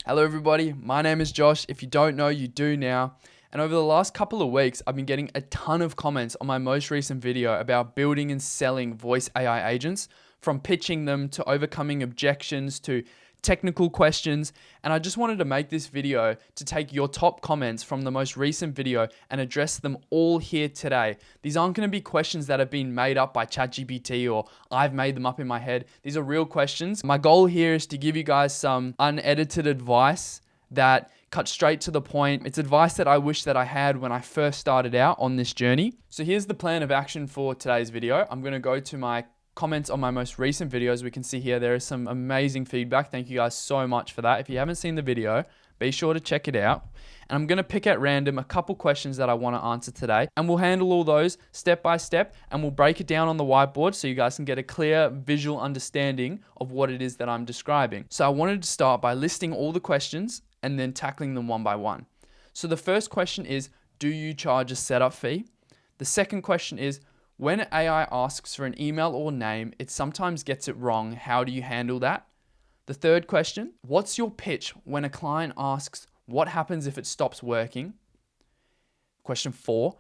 Hello everybody, my name is Josh. If you don't know, you do now. And over the last couple of weeks, I've been getting a ton of comments on my most recent video about building and selling voice AI agents, from pitching them to overcoming objections to technical questions. And I just wanted to make this video to take your top comments from the most recent video and address them all here today. These aren't going to be questions that have been made up by ChatGPT or I've made them up in my head. These are real questions. My goal here is to give you guys some unedited advice that cuts straight to the point. It's advice that I wish that I had when I first started out on this journey. So here's the plan of action for today's video. I'm going to go to my comments on my most recent videos. We can see here there is some amazing feedback. Thank you guys so much for that. If you haven't seen the video, be sure to check it out. And I'm going to pick at random a couple questions that I want to answer today, and we'll handle all those step by step, and we'll break it down on the whiteboard so you guys can get a clear visual understanding of what it is that I'm describing. So I wanted to start by listing all the questions and then tackling them one by one. So the first question is, do you charge a setup fee? The second question is, when AI asks for an email or name, it sometimes gets it wrong. How do you handle that? The third question, what's your pitch when a client asks, what happens if it stops working? Question 4,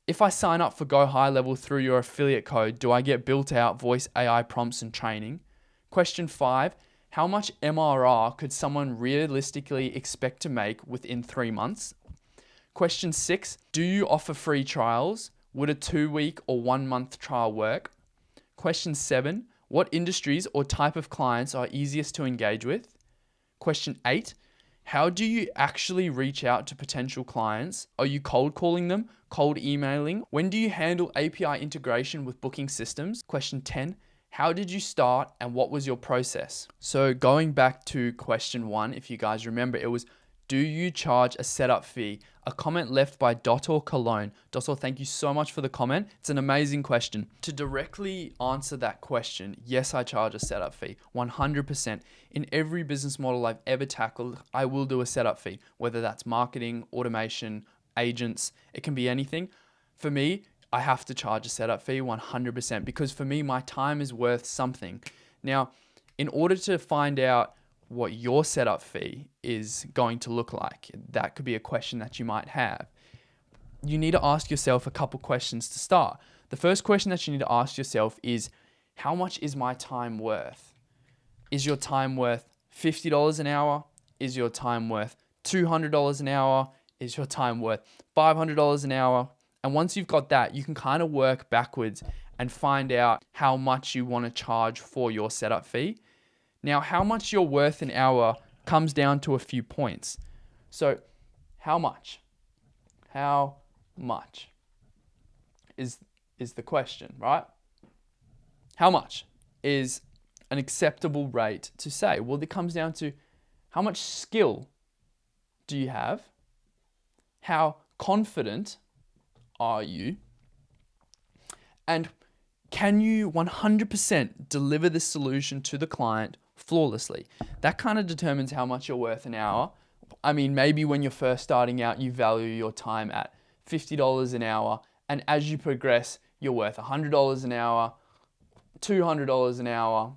if I sign up for Go High Level through your affiliate code, do I get built out voice AI prompts and training? Question 5, how much MRR could someone realistically expect to make within 3 months? Question 6, do you offer free trials? Would a 2-week or 1-month trial work? Question 7, what industries or type of clients are easiest to engage with? Question 8, how do you actually reach out to potential clients? Are you cold calling them, cold emailing? When do you handle API integration with booking systems? Question 10, how did you start and what was your process? So going back to question 1, if you guys remember, it was, do you charge a setup fee? A comment left by Dr. Cologne. Dr. Thank you so much for the comment. It's an amazing question. To directly answer that question, yes, I charge a setup fee, 100%. In every business model I've ever tackled, I will do a setup fee, whether that's marketing, automation, agents, it can be anything. For me, I have to charge a setup fee 100% because for me, my time is worth something. Now, in order to find out what your setup fee is going to look like, that could be a question that you might have. You need to ask yourself a couple questions to start. The first question that you need to ask yourself is, how much is my time worth? Is your time worth $50 an hour? Is your time worth $200 an hour? Is your time worth $500 an hour? And once you've got that, you can kind of work backwards and find out how much you want to charge for your setup fee. Now, how much you're worth an hour comes down to a few points. So, how much? How much is the question, right? How much is an acceptable rate to say? Well, it comes down to how much skill do you have? How confident are you? And can you 100% deliver this solution to the client flawlessly? That kind of determines how much you're worth an hour. I mean, maybe when you're first starting out, you value your time at $50 an hour. And as you progress, you're worth $100 an hour, $200 an hour,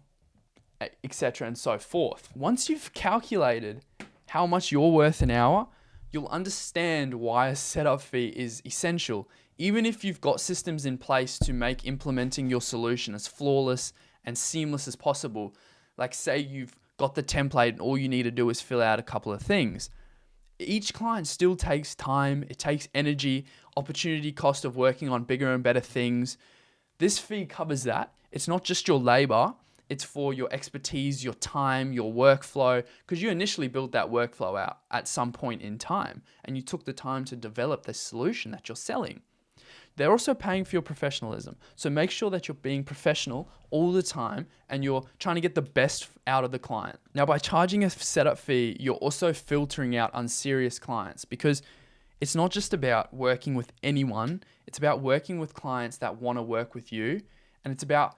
etc. and so forth. Once you've calculated how much you're worth an hour, you'll understand why a setup fee is essential. Even if you've got systems in place to make implementing your solution as flawless and seamless as possible, like say you've got the template and all you need to do is fill out a couple of things. Each client still takes time, it takes energy, opportunity cost of working on bigger and better things. This fee covers that. It's not just your labor, it's for your expertise, your time, your workflow, because you initially built that workflow out at some point in time and you took the time to develop the solution that you're selling. They're also paying for your professionalism. So make sure that you're being professional all the time and you're trying to get the best out of the client. Now, by charging a setup fee, you're also filtering out unserious clients, because it's not just about working with anyone. It's about working with clients that want to work with you. And it's about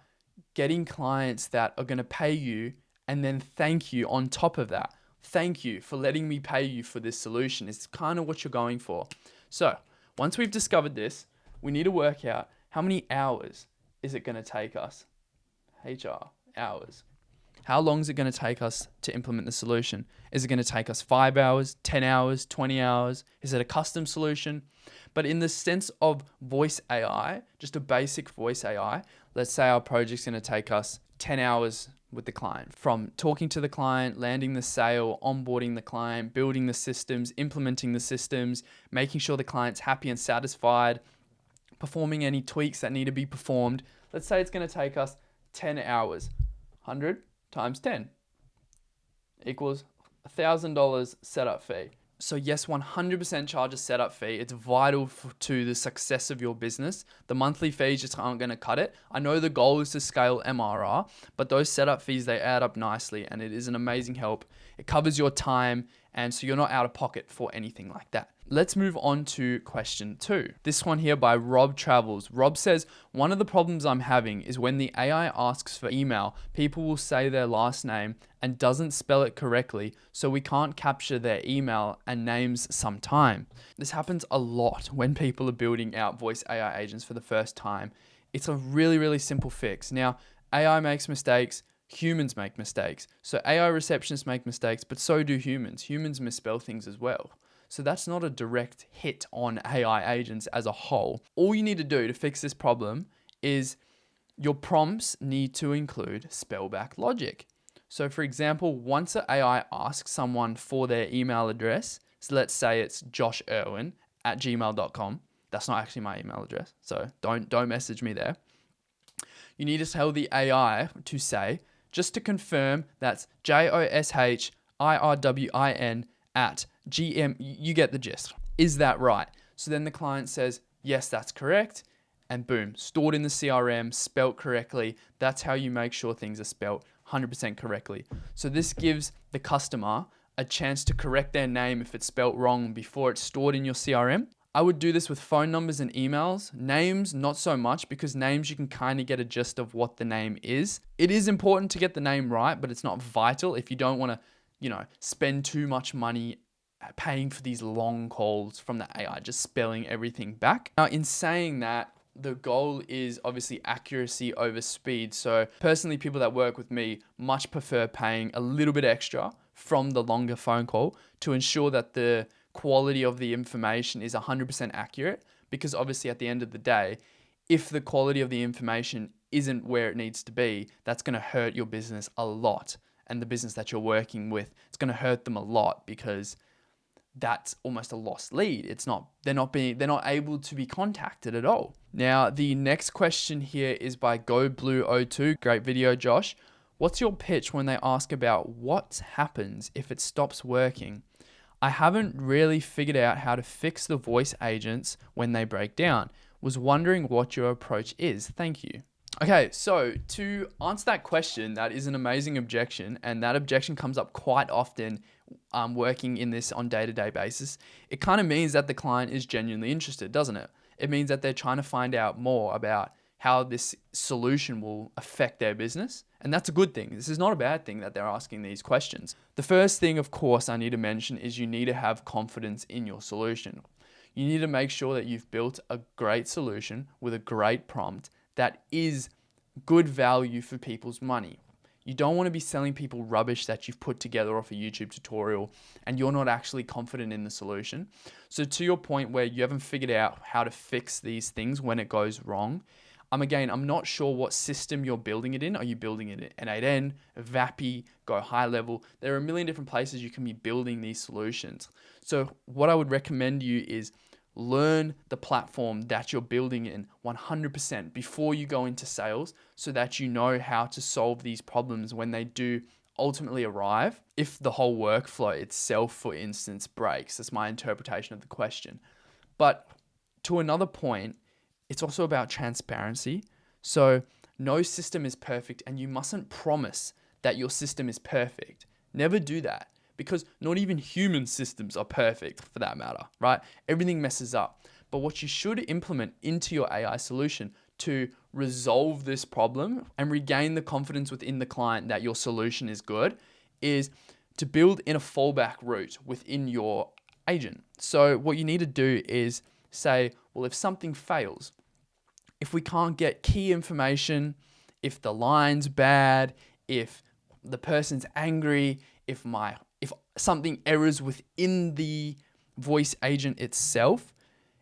getting clients that are going to pay you and then thank you on top of that. Thank you for letting me pay you for this solution. It's kind of what you're going for. So once we've discovered this, we need to work out how many hours is it going to take us. HR, hours. How long is it going to take us to implement the solution? Is it going to take us 5 hours, 10 hours, 20 hours? Is it a custom solution? But in the sense of voice AI, just a basic voice AI, let's say our project's going to take us 10 hours with the client, from talking to the client, landing the sale, onboarding the client, building the systems, implementing the systems, making sure the client's happy and satisfied, performing any tweaks that need to be performed. Let's say it's going to take us 10 hours. 100 times 10 equals $1,000 setup fee. So yes, 100% charge a setup fee. It's vital to the success of your business. The monthly fees just aren't going to cut it. I know the goal is to scale MRR, but those setup fees, they add up nicely, and it is an amazing help. It covers your time, and so you're not out of pocket for anything like that. Let's move on to question 2. This one here by Rob Travels. Rob says, one of the problems I'm having is when the AI asks for email, people will say their last name and doesn't spell it correctly, so we can't capture their email and names sometime. This happens a lot when people are building out voice AI agents for the first time. It's a really, really simple fix. Now, AI makes mistakes. Humans make mistakes. So AI receptionists make mistakes, but so do humans. Humans misspell things as well. So that's not a direct hit on AI agents as a whole. All you need to do to fix this problem is your prompts need to include spellback logic. So for example, once an AI asks someone for their email address, so let's say it's josherwin@gmail.com. That's not actually my email address, so don't message me there. You need to tell the AI to say, just to confirm, that's JOSHIRWIN at GM, you get the gist. Is that right? So then the client says, yes, that's correct. And boom, stored in the CRM, spelt correctly. That's how you make sure things are spelt 100% correctly. So this gives the customer a chance to correct their name if it's spelt wrong before it's stored in your CRM. I would do this with phone numbers and emails. Names, not so much, because names you can kind of get a gist of what the name is. It is important to get the name right, but it's not vital if you don't want to spend too much money paying for these long calls from the AI, just spelling everything back. Now, in saying that, the goal is obviously accuracy over speed. So personally, people that work with me much prefer paying a little bit extra from the longer phone call to ensure that the quality of the information is 100% accurate. Because obviously at the end of the day, if the quality of the information isn't where it needs to be, that's going to hurt your business a lot. And the business that you're working with, it's going to hurt them a lot, because that's almost a lost lead. They're not able to be contacted at all. Now, the next question here is by GoBlue02. Great video, Josh. What's your pitch when they ask about what happens if it stops working? I haven't really figured out how to fix the voice agents when they break down. Was wondering what your approach is. Thank you. Okay, so to answer that question, that is an amazing objection, and that objection comes up quite often working in this on day-to-day basis. It kind of means that the client is genuinely interested, doesn't it? It means that they're trying to find out more about how this solution will affect their business, and that's a good thing. This is not a bad thing that they're asking these questions. The first thing, of course, I need to mention is you need to have confidence in your solution. You need to make sure that you've built a great solution with a great prompt that is good value for people's money. You don't want to be selling people rubbish that you've put together off a YouTube tutorial and you're not actually confident in the solution. So to your point where you haven't figured out how to fix these things when it goes wrong, I'm not sure what system you're building it in. Are you building it in N8N, VAPI, Go High Level? There are a million different places you can be building these solutions. So what I would recommend you is learn the platform that you're building in 100% before you go into sales, so that you know how to solve these problems when they do ultimately arrive. If the whole workflow itself, for instance, breaks, that's my interpretation of the question. But to another point, it's also about transparency. So no system is perfect, and you mustn't promise that your system is perfect. Never do that, because not even human systems are perfect for that matter, right? Everything messes up. But what you should implement into your AI solution to resolve this problem and regain the confidence within the client that your solution is good is to build in a fallback route within your agent. So what you need to do is say, well, if something fails, if we can't get key information, if the line's bad, if the person's angry, if something errors within the voice agent itself,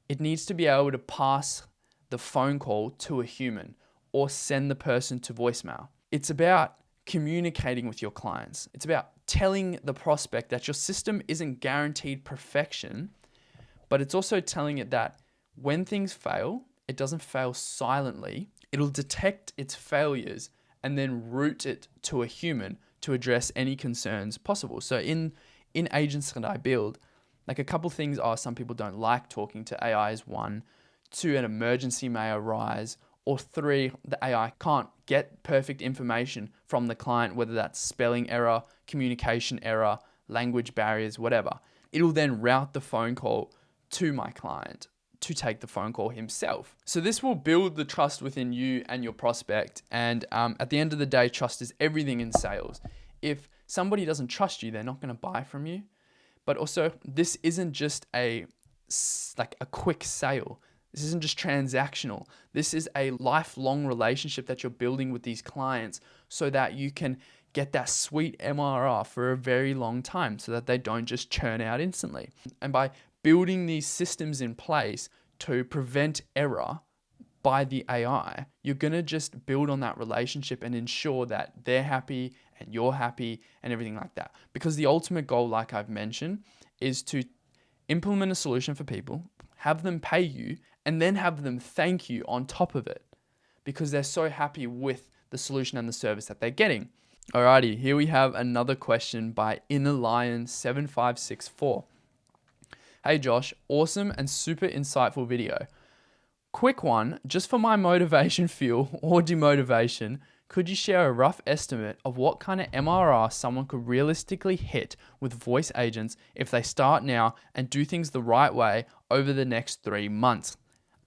it needs to be able to pass the phone call to a human or send the person to voicemail. It's about communicating with your clients. It's about telling the prospect that your system isn't guaranteed perfection, but it's also telling it that when things fail, it doesn't fail silently. It'll detect its failures and then route it to a human to address any concerns possible. So in agents that I build, like a couple things are some people don't like talking to AI is one, two, an emergency may arise, or three, the AI can't get perfect information from the client, whether that's spelling error, communication error, language barriers, whatever. It'll then route the phone call to my client to take the phone call himself. So this will build the trust within you and your prospect. And at the end of the day, trust is everything in sales. If somebody doesn't trust you, they're not going to buy from you. But also, this isn't just a quick sale. This isn't just transactional. This is a lifelong relationship that you're building with these clients so that you can get that sweet MRR for a very long time so that they don't just churn out instantly. And by building these systems in place to prevent error by the AI, you're going to just build on that relationship and ensure that they're happy and you're happy and everything like that. Because the ultimate goal, like I've mentioned, is to implement a solution for people, have them pay you, and then have them thank you on top of it because they're so happy with the solution and the service that they're getting. Alrighty, here we have another question by InnerLion7564. Hey Josh, awesome and super insightful video. Quick one, just for my motivation fuel or demotivation, could you share a rough estimate of what kind of MRR someone could realistically hit with voice agents if they start now and do things the right way over the next 3 months?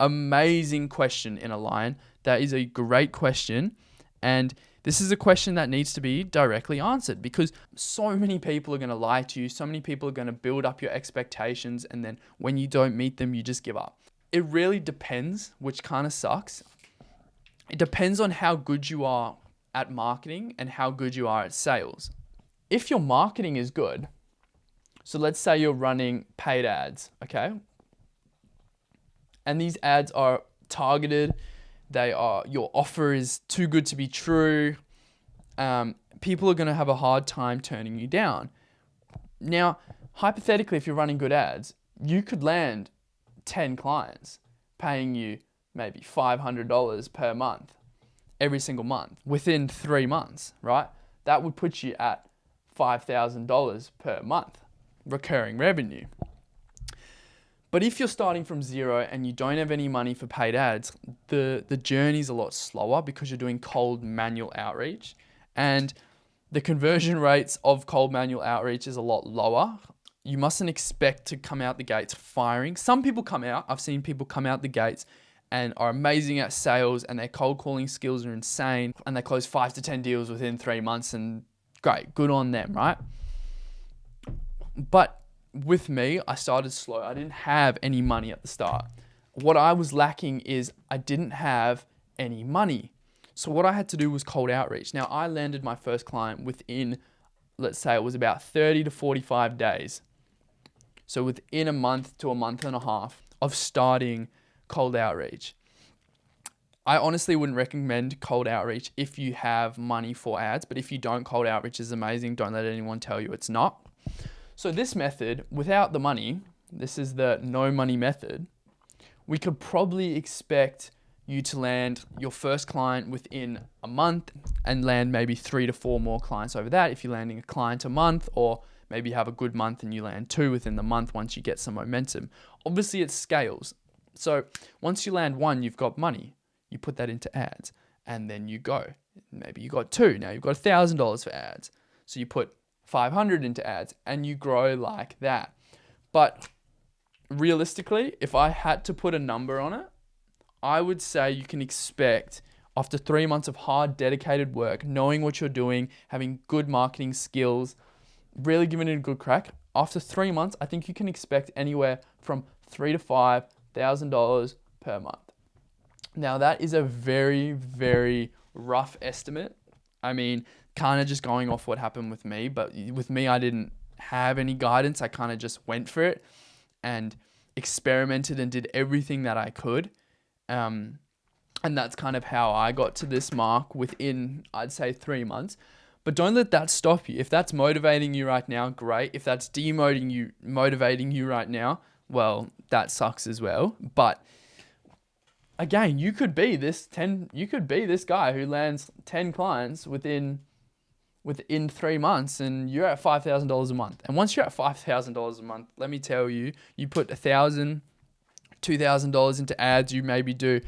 Amazing question, InnerLion. That is a great question. And this is a question that needs to be directly answered because so many people are going to lie to you. So many people are going to build up your expectations. And then when you don't meet them, you just give up. It really depends, which kind of sucks. It depends on how good you are at marketing and how good you are at sales. If your marketing is good, so let's say you're running paid ads, okay? And these ads are targeted. Your offer is too good to be true. People are going to have a hard time turning you down. Now, hypothetically, if you're running good ads, you could land 10 clients paying you maybe $500 per month, every single month, within 3 months, right? That would put you at $5,000 per month recurring revenue. But if you're starting from zero and you don't have any money for paid ads, the journey's a lot slower because you're doing cold manual outreach. And the conversion rates of cold manual outreach is a lot lower. You mustn't expect to come out the gates firing. Some people come out, I've seen people come out the gates and are amazing at sales and their cold calling skills are insane and they close 5 to 10 deals within 3 months and great, good on them, right? But with me, I started slow. I didn't have any money at the start. What I was lacking is I didn't have any money. So what I had to do was cold outreach. Now I landed my first client within, let's say it was about 30 to 45 days. So within a month to a month and a half of starting cold outreach. I honestly wouldn't recommend cold outreach if you have money for ads, but if you don't, cold outreach is amazing. Don't let anyone tell you it's not. So this method, without the money, this is the no money method, we could probably expect you to land your first client within a month and land maybe 3 to 4 more clients over that. If you're landing a client a month, or maybe you have a good month and you land 2 within the month once you get some momentum. Obviously it scales. So once you land 1, you've got money. You put that into ads and then you go. Maybe you got 2. Now you've got $1,000 for ads. So you put 500 into ads and you grow like that. But realistically, if I had to put a number on it, I would say you can expect after 3 months of hard, dedicated work, knowing what you're doing, having good marketing skills, really giving it a good crack. After 3 months, I think you can expect anywhere from $3,000 to $5,000 per month. Now that is a very, very rough estimate. I mean, kind of just going off what happened with me. But with me, I didn't have any guidance. I kind of just went for it and experimented and did everything that I could. And that's kind of how I got to this mark within, I'd say, 3 months. But don't let that stop you. If that's motivating you right now, great. If that's motivating you right now, well, that sucks as well. But again, you could be this guy who lands 10 clients within 3 months, and you're at $5,000 a month. And once you're at $5,000 a month, let me tell you, you put $1,000, $2,000 into ads, you maybe do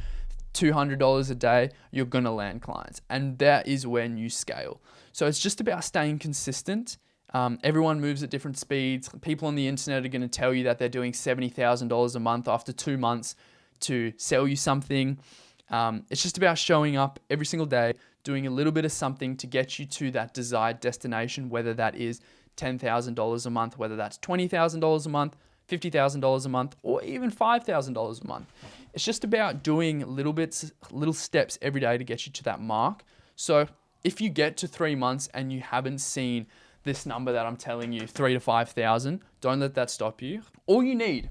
$200 a day, you're going to land clients. And that is when you scale. So it's just about staying consistent. Everyone moves at different speeds. People on the internet are going to tell you that they're doing $70,000 a month after 2 months to sell you something. It's just about showing up every single day, doing a little bit of something to get you to that desired destination, whether that is $10,000 a month, whether that's $20,000 a month, $50,000 a month, or even $5,000 a month. It's just about doing little steps every day to get you to that mark. So if you get to 3 months and you haven't seen this number that I'm telling you, 3 to 5,000, don't let that stop you. All you need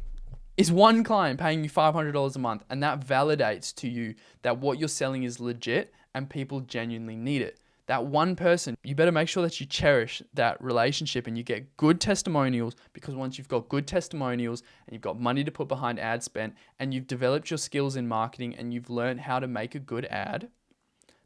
is one client paying you $500 a month, and that validates to you that what you're selling is legit and people genuinely need it. That one person, you better make sure that you cherish that relationship and you get good testimonials, because once you've got good testimonials and you've got money to put behind ad spend and you've developed your skills in marketing and you've learned how to make a good ad,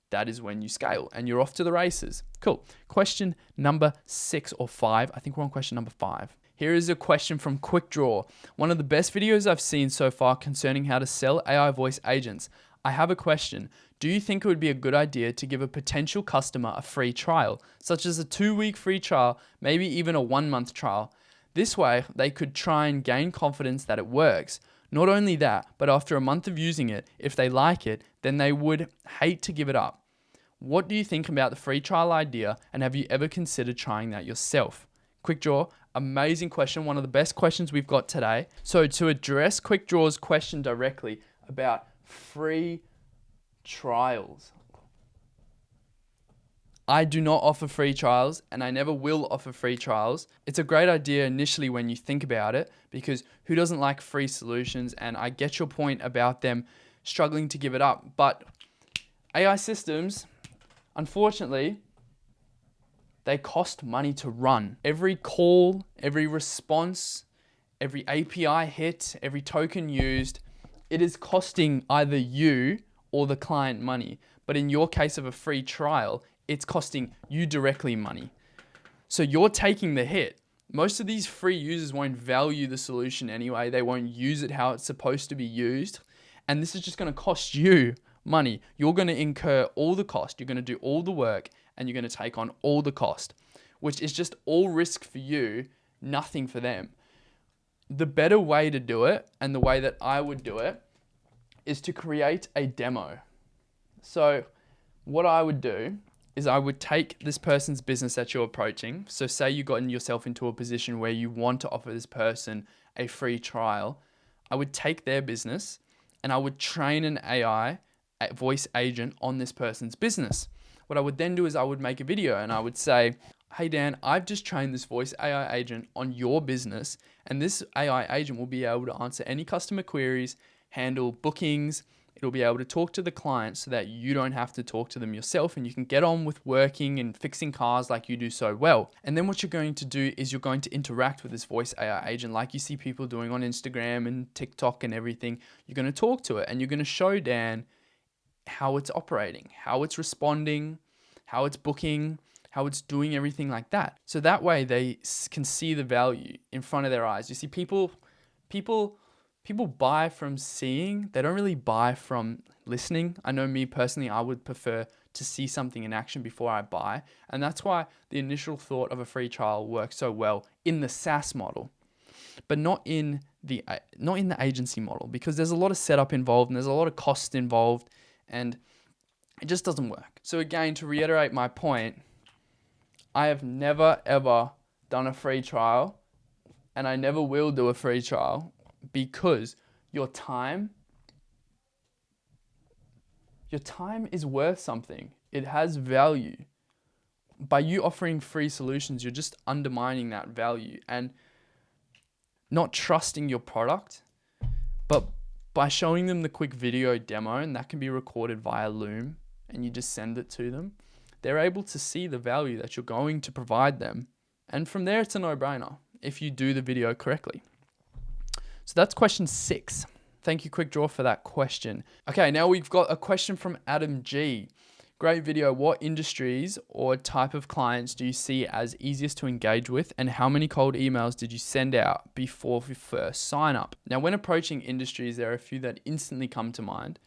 that is when you scale and you're off to the races. Cool. Question number 6 or 5. I think we're on question number 5. Here is a question from Quick Draw. One of the best videos I've seen so far concerning how to sell AI voice agents. I have a question. Do you think it would be a good idea to give a potential customer a free trial, such as a 2-week free trial, maybe even a 1-month trial? This way, they could try and gain confidence that it works. Not only that, but after a month of using it, if they like it, then they would hate to give it up. What do you think about the free trial idea, and have you ever considered trying that yourself? Quick Draw, amazing question, one of the best questions we've got today. So to address Quick Draw's question directly about free trials, I do not offer free trials, and I never will offer free trials. It's a great idea initially when you think about it, because who doesn't like free solutions? And I get your point about them struggling to give it up. But AI systems, unfortunately, they cost money to run. Every call, every response, every API hit, every token used, it is costing either you or the client money. But in your case of a free trial, it's costing you directly money. So you're taking the hit. Most of these free users won't value the solution anyway. They won't use it how it's supposed to be used. And this is just going to cost you money. You're going to incur all the cost. You're going to do all the work, and you're going to take on all the cost, which is just all risk for you, nothing for them. The better way to do it, and the way that I would do it, is to create a demo. So what I would do is I would take this person's business that you're approaching. So say you've gotten yourself into a position where you want to offer this person a free trial. I would take their business and I would train an AI voice agent on this person's business. What I would then do is I would make a video and I would say, hey Dan, I've just trained this voice AI agent on your business, and this AI agent will be able to answer any customer queries, handle bookings. It'll be able to talk to the client so that you don't have to talk to them yourself, and you can get on with working and fixing cars like you do so well. And then what you're going to do is you're going to interact with this voice AI agent like you see people doing on Instagram and TikTok and everything. You're going to talk to it and you're going to show Dan how it's operating, how it's responding, how it's booking, how it's doing everything like that. So that way they can see the value in front of their eyes. You see, people buy from seeing. They don't really buy from listening. I know me personally, I would prefer to see something in action before I buy. And that's why the initial thought of a free trial works so well in the SaaS model, but not in the agency model, because there's a lot of setup involved and there's a lot of cost involved, and it just doesn't work. So again, to reiterate my point, I have never ever done a free trial, and I never will do a free trial, because your time is worth something. It has value. by you offering free solutions, you're just undermining that value and not trusting your product. But by showing them the quick video demo, and that can be recorded via Loom, and you just send it to them, they're able to see the value that you're going to provide them. And from there, it's a no-brainer if you do the video correctly. So that's question 6. Thank you, Quick Draw, for that question. Okay, now we've got a question from Adam G. Great video. What industries or type of clients do you see as easiest to engage with, and how many cold emails did you send out before your first sign up? Now, when approaching industries, there are a few that instantly come to mind.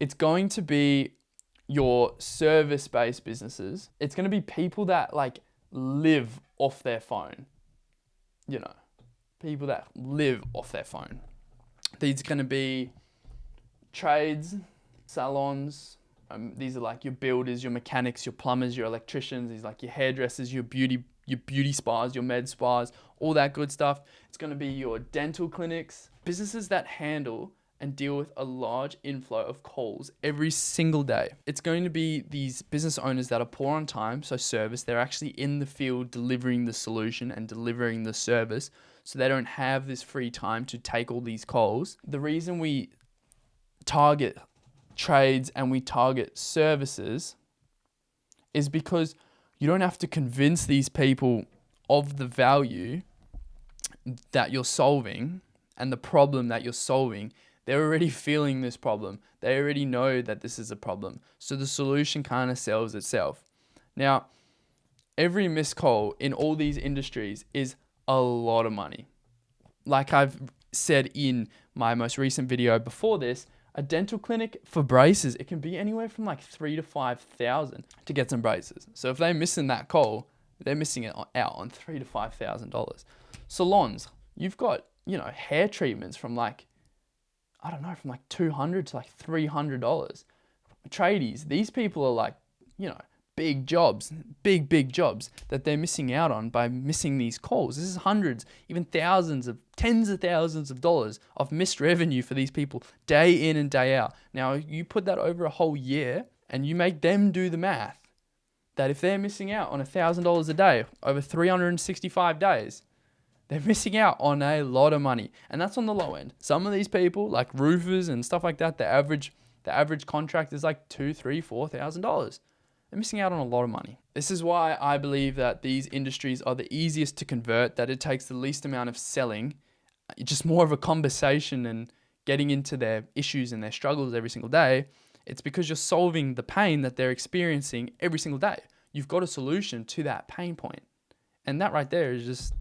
It's going to be your service-based businesses. It's going to be people that like live off their phone. You know, people that live off their phone. These are going to be trades, salons. These are like your builders, your mechanics, your plumbers, your electricians. These are like your hairdressers, your beauty spas, your med spas, all that good stuff. It's going to be your dental clinics, businesses that handle and deal with a large inflow of calls every single day. It's going to be these business owners that are poor on time, so service. They're actually in the field delivering the solution and delivering the service, so they don't have this free time to take all these calls. The reason we target trades and we target services is because you don't have to convince these people of the value that you're solving and the problem that you're solving. They're already feeling this problem. They already know that this is a problem. So the solution kind of sells itself. Now, every missed call in all these industries is a lot of money. Like I've said in my most recent video before this, a dental clinic for braces, it can be anywhere from like $3,000 to $5,000 to get some braces. So if they're missing that call, they're missing it out on $3,000 to $5,000. Salons, you've got, hair treatments from like, from like $200 to like $300. Tradies, these people are like, big jobs, big jobs that they're missing out on by missing these calls. This is hundreds, even tens of thousands of dollars of missed revenue for these people day in and day out. Now, you put that over a whole year and you make them do the math that if they're missing out on $1,000 a day over 365 days, they're missing out on a lot of money. And that's on the low end. Some of these people, like roofers and stuff like that, the average contract is like $2,000, $3,000, $4,000. They're missing out on a lot of money. This is why I believe that these industries are the easiest to convert, that it takes the least amount of selling, just more of a conversation and getting into their issues and their struggles every single day. It's because you're solving the pain that they're experiencing every single day. You've got a solution to that pain point. And that right there is just,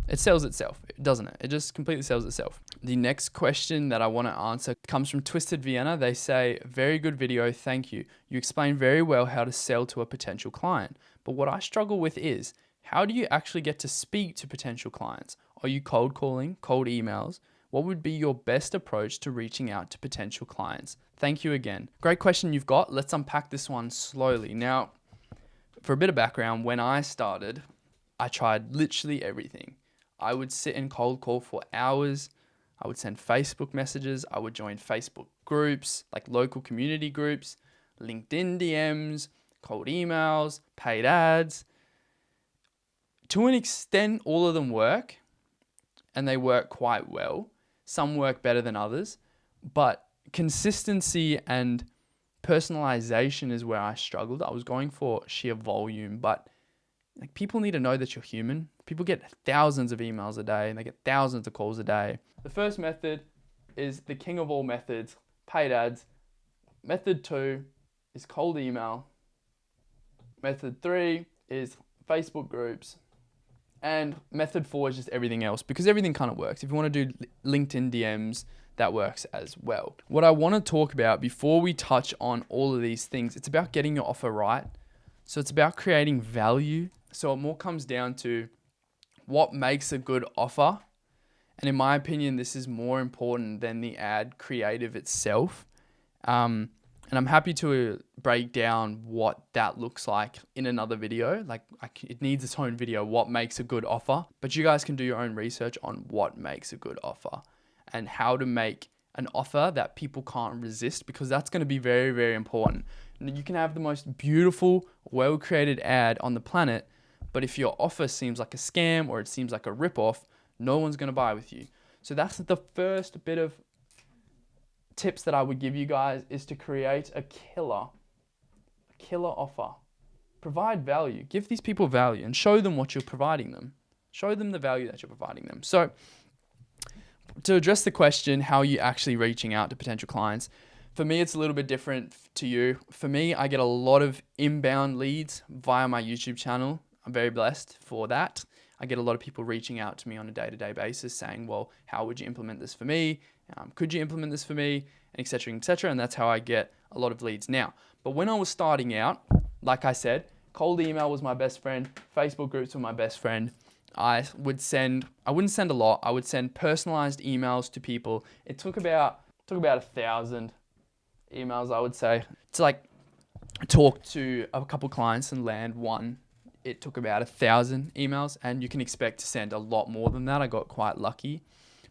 it sells itself, doesn't it? It just completely sells itself. The next question that I want to answer comes from Twisted Vienna. They say, very good video, thank you. You explain very well how to sell to a potential client. But what I struggle with is, how do you actually get to speak to potential clients? Are you cold calling, cold emails? What would be your best approach to reaching out to potential clients? Thank you again. Great question you've got. Let's unpack this one slowly. Now, for a bit of background, when I started, I tried literally everything. I would sit and cold call for hours. I would send Facebook messages. I would join Facebook groups, like local community groups, LinkedIn DMs, cold emails, paid ads. To an extent, all of them work, and they work quite well. Some work better than others, but consistency and personalization is where I struggled. I was going for sheer volume, but like, people need to know that you're human. People get thousands of emails a day and they get thousands of calls a day. The first method is the king of all methods, paid ads. Method 2 is cold email. Method 3 is Facebook groups. And method 4 is just everything else, because everything kind of works. If you want to do LinkedIn DMs, that works as well. What I want to talk about before we touch on all of these things, it's about getting your offer right. So it's about creating value. So it more comes down to what makes a good offer. And in my opinion, this is more important than the ad creative itself. And I'm happy to break down what that looks like in another video. It needs its own video, what makes a good offer. But you guys can do your own research on what makes a good offer and how to make an offer that people can't resist, because that's going to be very, very important. And you can have the most beautiful, well-created ad on the planet, but if your offer seems like a scam or it seems like a rip-off, no one's going to buy with you. So that's the first bit of tips that I would give you guys, is to create a killer offer. Provide value. Give these people value and show them what you're providing them. Show them the value that you're providing them. So to address the question, how are you actually reaching out to potential clients? For me, it's a little bit different to you. For me, I get a lot of inbound leads via my YouTube channel. I'm very blessed for that. I get a lot of people reaching out to me on a day-to-day basis saying, well, how would you implement this for me? Could you implement this for me? And et cetera, et cetera. And that's how I get a lot of leads now. But when I was starting out, like I said, cold email was my best friend. Facebook groups were my best friend. I wouldn't send a lot. I would send personalized emails to people. It took about 1,000 emails, I would say, to like talk to a couple clients and land one. It took about 1,000 emails, and you can expect to send a lot more than that. I got quite lucky,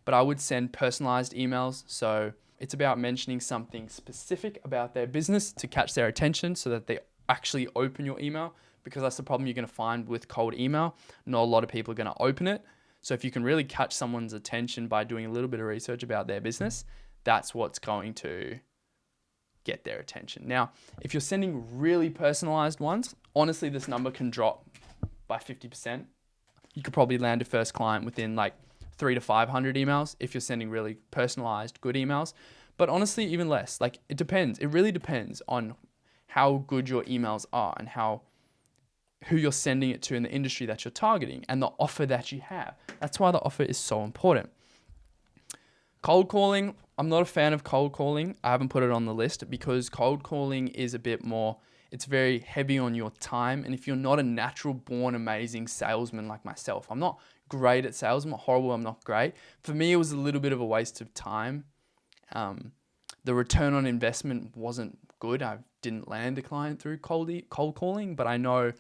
but I would send personalized emails. So it's about mentioning something specific about their business to catch their attention so that they actually open your email, because that's the problem you're going to find with cold email. Not a lot of people are going to open it. So if you can really catch someone's attention by doing a little bit of research about their business, that's what's going to get their attention. Now, if you're sending really personalized ones, honestly, this number can drop by 50%. You could probably land a first client within like 300 to 500 emails if you're sending really personalized, good emails. But honestly, even less. Like, it depends. It really depends on how good your emails are and who you're sending it to in the industry that you're targeting and the offer that you have. That's why the offer is so important. Cold calling, I'm not a fan of cold calling. I haven't put it on the list because cold calling is a bit more, it's very heavy on your time. And if you're not a natural born amazing salesman like myself, I'm not great at sales. I'm not horrible. I'm not great. For me, it was a little bit of a waste of time. The return on investment wasn't good. I didn't land a client through cold calling, but I know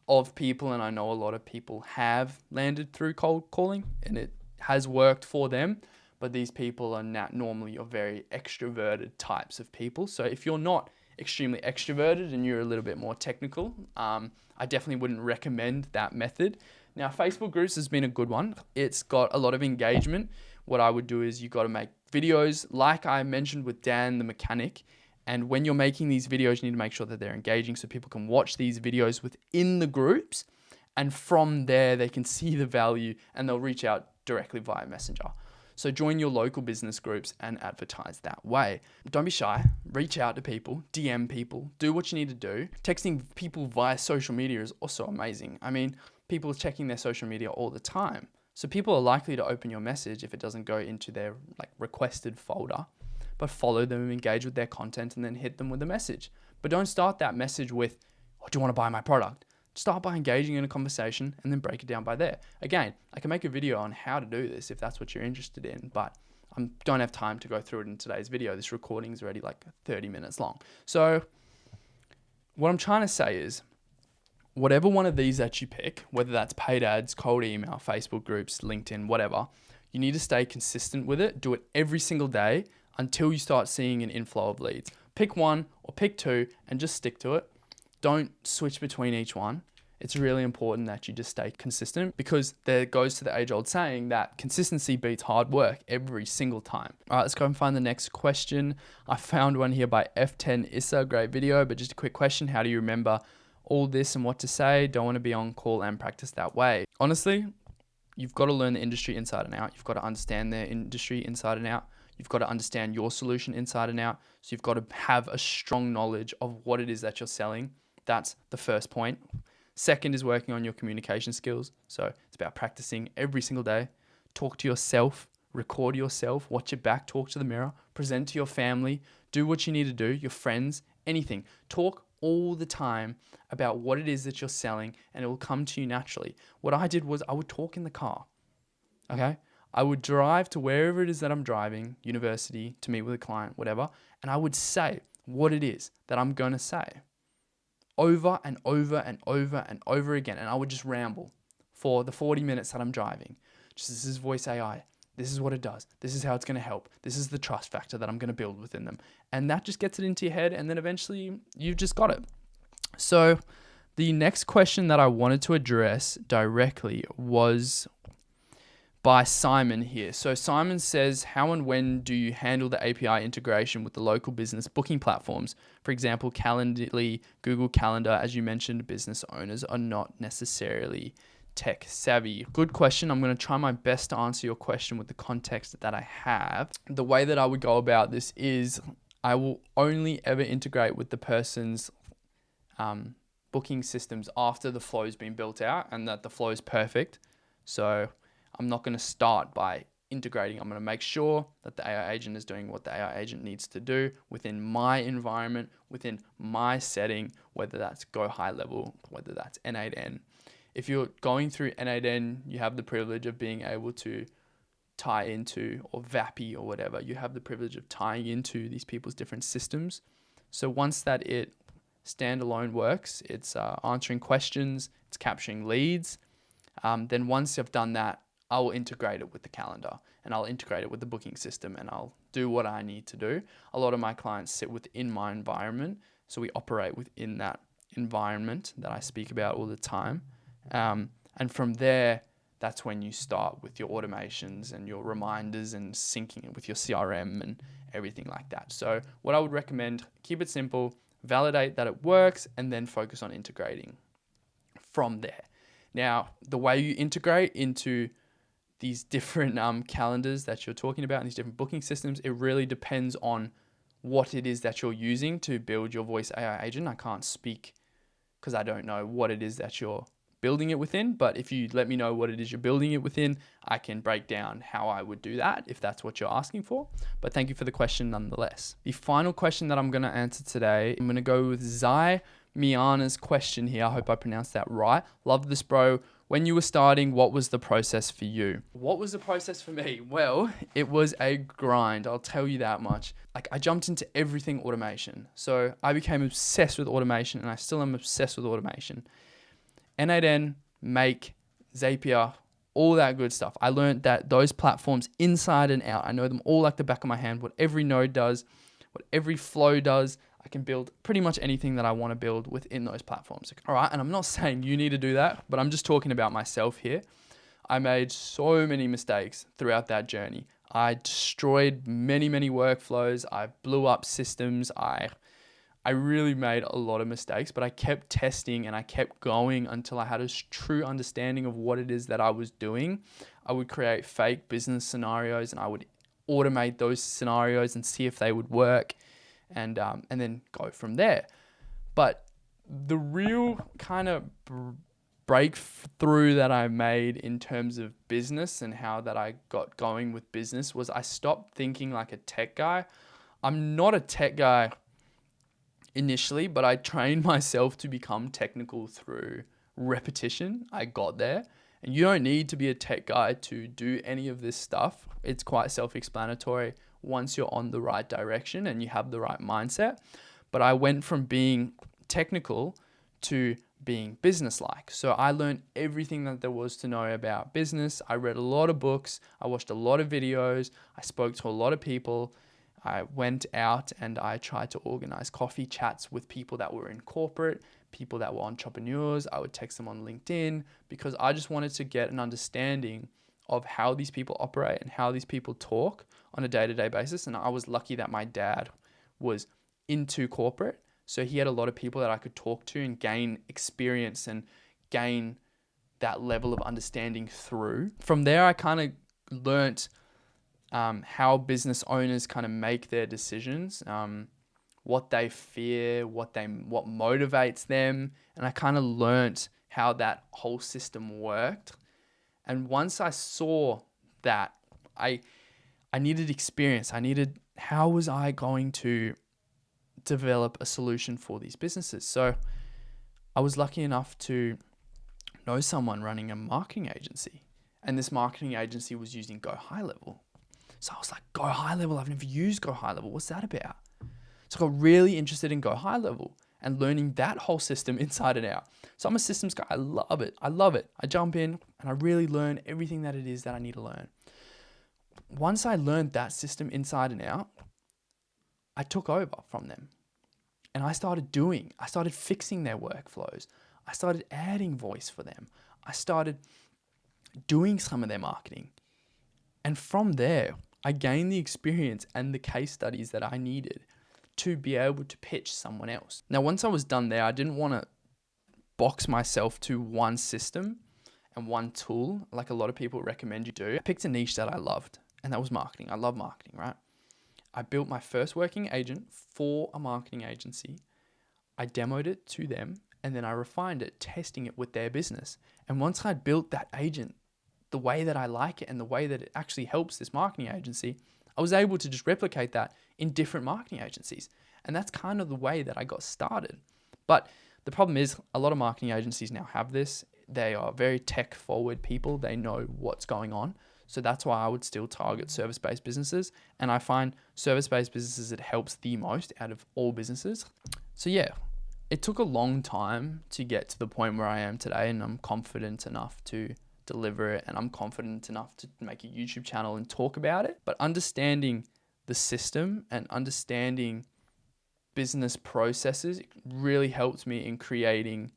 of people, and I know a lot of people have landed through cold calling and it has worked for them. But these people are normally your very extroverted types of people. So if you're not extremely extroverted and you're a little bit more technical, I definitely wouldn't recommend that method. Now, Facebook groups has been a good one. It's got a lot of engagement. What I would do is you got to make videos like I mentioned with Dan the mechanic. And when you're making these videos, you need to make sure that they're engaging so people can watch these videos within the groups. And from there, they can see the value and they'll reach out directly via Messenger. So join your local business groups and advertise that way. Don't be shy. Reach out to people, DM people, do what you need to do. Texting people via social media is also amazing. I mean, people are checking their social media all the time. So people are likely to open your message if it doesn't go into their like requested folder, but follow them, engage with their content, and then hit them with a message. But don't start that message with, oh, do you want to buy my product? Start by engaging in a conversation and then break it down by there. Again, I can make a video on how to do this if that's what you're interested in, but I don't have time to go through it in today's video. This recording is already like 30 minutes long. So what I'm trying to say is, whatever one of these that you pick, whether that's paid ads, cold email, Facebook groups, LinkedIn, whatever, you need to stay consistent with it. Do it every single day until you start seeing an inflow of leads. Pick one or pick two and just stick to it. Don't switch between each one. It's really important that you just stay consistent, because there goes to the age-old saying that consistency beats hard work every single time. All right, let's go and find the next question. I found one here by F10 Issa. Great video, but just a quick question. How do you remember all this and what to say? Don't want to be on call and practice that way. Honestly, you've got to learn the industry inside and out. You've got to understand the industry inside and out. You've got to understand your solution inside and out. So you've got to have a strong knowledge of what it is that you're selling. That's the first point. Second is working on your communication skills. So it's about practicing every single day. Talk to yourself, record yourself, watch your back, talk to the mirror, present to your family, do what you need to do, your friends, anything. Talk all the time about what it is that you're selling, and it will come to you naturally. What I did was I would talk in the car, okay? I would drive to wherever it is that I'm driving, university, to meet with a client, whatever, and I would say what it is that I'm going to say over and over and over and over again. And I would just ramble for the 40 minutes that I'm driving. Just, this is voice AI. This is what it does. This is how it's going to help. This is the trust factor that I'm going to build within them. And that just gets it into your head, and then eventually you've just got it. So the next question that I wanted to address directly was by Simon here. So Simon says, how and when do you handle the API integration with the local business booking platforms? For example, Calendly, Google Calendar. As you mentioned, business owners are not necessarily tech savvy. Good question. I'm going to try my best to answer your question with the context that I have. The way that I would go about this is I will only ever integrate with the person's booking systems after the flow's been built out and that the flow is perfect. So I'm not going to start by integrating. I'm going to make sure that the AI agent is doing what the AI agent needs to do within my environment, within my setting, whether that's Go High Level, whether that's N8N. If you're going through N8N, you have the privilege of being able to tie into, or VAPI or whatever, you have the privilege of tying into these people's different systems. So once that it standalone works, it's answering questions, it's capturing leads. Then once I've done that, I'll integrate it with the calendar and I'll integrate it with the booking system and I'll do what I need to do. A lot of my clients sit within my environment, so we operate within that environment that I speak about all the time. And from there, that's when you start with your automations and your reminders and syncing it with your CRM and everything like that. So what I would recommend, keep it simple, validate that it works, and then focus on integrating from there. Now, the way you integrate into these different calendars that you're talking about and these different booking systems, it really depends on what it is that you're using to build your voice AI agent. I can't speak because I don't know what it is that you're building it within, but if you let me know what it is you're building it within, I can break down how I would do that if that's what you're asking for. But thank you for the question nonetheless. The final question that I'm going to answer today, I'm going to go with Zai Miana's question here. I hope I pronounced that right. Love this, bro. When you were starting, what was the process for you? What was the process for me? Well, it was a grind. I'll tell you that much. Like, I jumped into everything automation. So I became obsessed with automation, and I still am obsessed with automation. N8N, Make, Zapier, all that good stuff. I learned that those platforms inside and out. I know them all like the back of my hand. What every node does, what every flow does, I can build pretty much anything that I want to build within those platforms. All right, and I'm not saying you need to do that, but I'm just talking about myself here. I made so many mistakes throughout that journey. I destroyed many workflows. I blew up systems. I really made a lot of mistakes, but I kept testing and I kept going until I had a true understanding of what it is that I was doing. I would create fake business scenarios and I would automate those scenarios and see if they would work, and then go from there. But the real kind of breakthrough that I made in terms of business and how that I got going with business was I stopped thinking like a tech guy. I'm not a tech guy initially, but I trained myself to become technical through repetition. I got there. And you don't need to be a tech guy to do any of this stuff. It's quite self-explanatory once you're on the right direction and you have the right mindset. But I went from being technical to being business-like. So I learned everything that there was to know about business. I read a lot of books. I watched a lot of videos. I spoke to a lot of people. I went out and I tried to organize coffee chats with people that were in corporate, people that were entrepreneurs. I would text them on LinkedIn because I just wanted to get an understanding of how these people operate and how these people talk on a day-to-day basis. And I was lucky that my dad was into corporate, so he had a lot of people that I could talk to and gain experience and gain that level of understanding through. From there, I kind of learnt how business owners kind of make their decisions, what they fear, what motivates them, and I kind of learnt how that whole system worked. And once I saw that, I needed experience. How was I going to develop a solution for these businesses? So I was lucky enough to know someone running a marketing agency, and this marketing agency was using Go High Level. So I was like, Go High Level? I've never used Go High Level. What's that about? So I got really interested in Go High Level and learning that whole system inside and out. So I'm a systems guy. I love it. I jump in and I really learn everything that it is that I need to learn. once I learned that system inside and out, I took over from them and I started fixing their workflows. I started adding voice for them. I started doing some of their marketing. And from there, I gained the experience and the case studies that I needed to be able to pitch someone else. Now, once I was done there, I didn't want to box myself to one system and one tool like a lot of people recommend you do. I picked a niche that I loved, and that was marketing. I love marketing, right? I built my first working agent for a marketing agency. I demoed it to them, and then I refined it, testing it with their business. And once I built that agent the way that I like it and the way that it actually helps this marketing agency, I was able to just replicate that in different marketing agencies. And that's kind of the way that I got started. But the problem is a lot of marketing agencies now have this. They are very tech forward people. They know what's going on. So that's why I would still target service-based businesses. And I find service-based businesses, it helps the most out of all businesses. So yeah, it took a long time to get to the point where I am today, and I'm confident enough to deliver it, and I'm confident enough to make a YouTube channel and talk about it. But understanding the system and understanding business processes really helped me in creating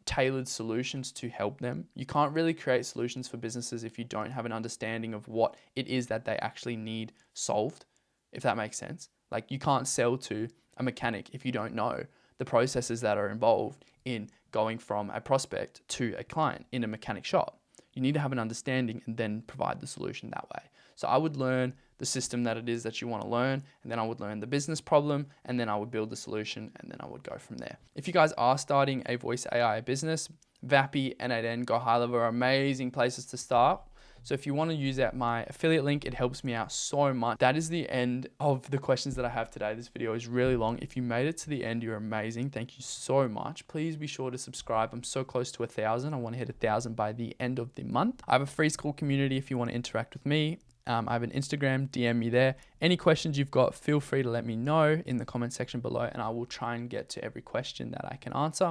tailored solutions to help them. You can't really create solutions for businesses if you don't have an understanding of what it is that they actually need solved, if that makes sense. Like, you can't sell to a mechanic if you don't know the processes that are involved in going from a prospect to a client in a mechanic shop. You need to have an understanding and then provide the solution that way. So I would learn the system that it is that you want to learn, and then I would learn the business problem, and then I would build the solution, and then I would go from there. If you guys are starting a voice AI business, Vappy, N8N, Go High Level are amazing places to start. So if you want to use my affiliate link, it helps me out so much. That is the end of the questions that I have today. This video is really long. If you made it to the end, you're amazing. Thank you so much. Please be sure to subscribe. I'm so close to 1,000. I want to hit 1,000 by the end of the month. I have a free school community if you want to interact with me. I have an Instagram, DM me there. Any questions you've got, feel free to let me know in the comment section below, and I will try and get to every question that I can answer.